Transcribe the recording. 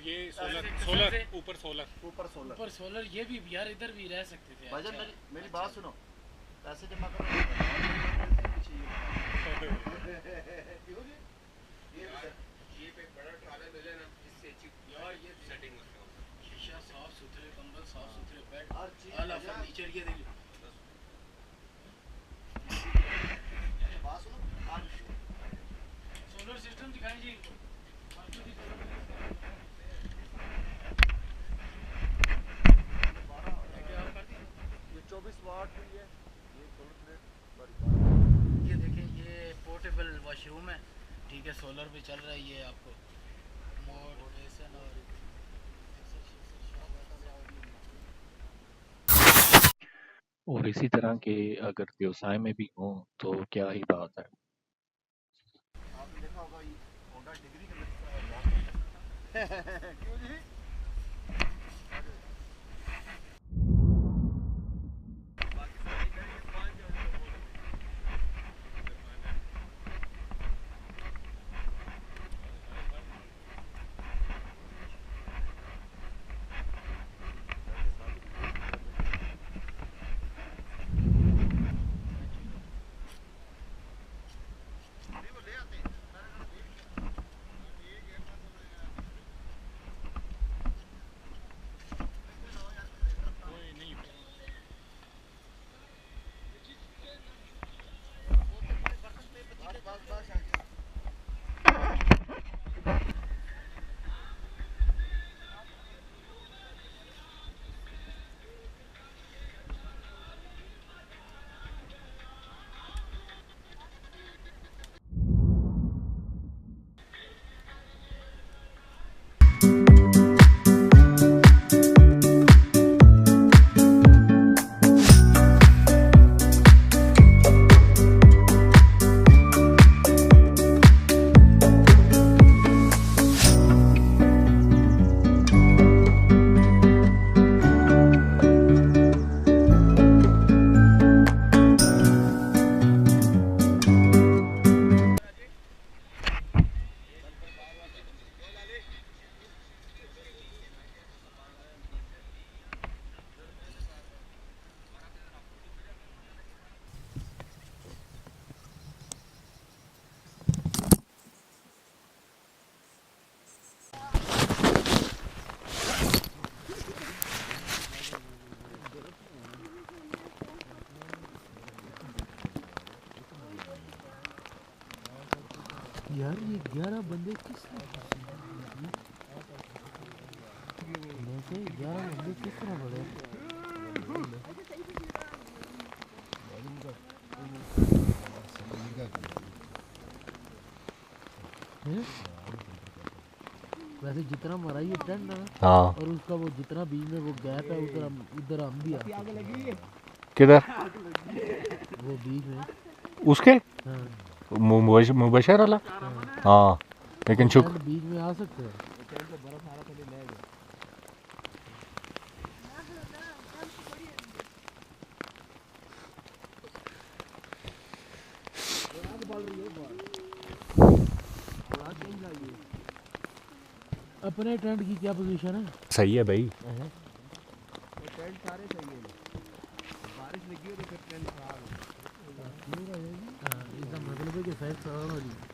ये सोलर ऊपर सोलर ये भी यार इधर भी रह सकते थे। भाईजान मेरी बात सुनो, पैसे जमा करो। ये पे बड़ा ट्रॉले मिले ना, इससे यार ये सेटिंग करते हो। शीशा साफ सुथरे, कंबल साफ सुथरे, बेड हर चीज आला फर्नीचर ये देखिए। बात सुनो, आज सोलर सिस्टम दिखाएं जी इनको। ये 24 वाट की है, ये सोलर प्लेट बड़ी। ये देखें, ये पोर्टेबल वॉशरूम है, ठीक है, सोलर पे चल रहा है। ये आपको मोड बेसन और इसी तरह के अगर व्यवसाय में भी हों तो क्या ही बात है। आपने देखा होगा ये होंडा डिग्री के क्यों जी? यार ये 11 बंदे किस तरह 11 बंदे किस तरह बढ़े? वैसे जितना हमारा ये टेंट है हाँ, और उसका वो जितना बीच में वो गैप है उधर हम भी आ किधर वो बीच में उसके हाँ, मुबशर वाला। हाँ लेकिन बीच में आ सकते हैं। अपने टेंट की क्या पोजीशन है? सही है भाई। टेंट सारे सही है, बारिश लगी हो तो फिर टेंट खराब हो। इसका मतलब है कि साइड खराब हो रही है।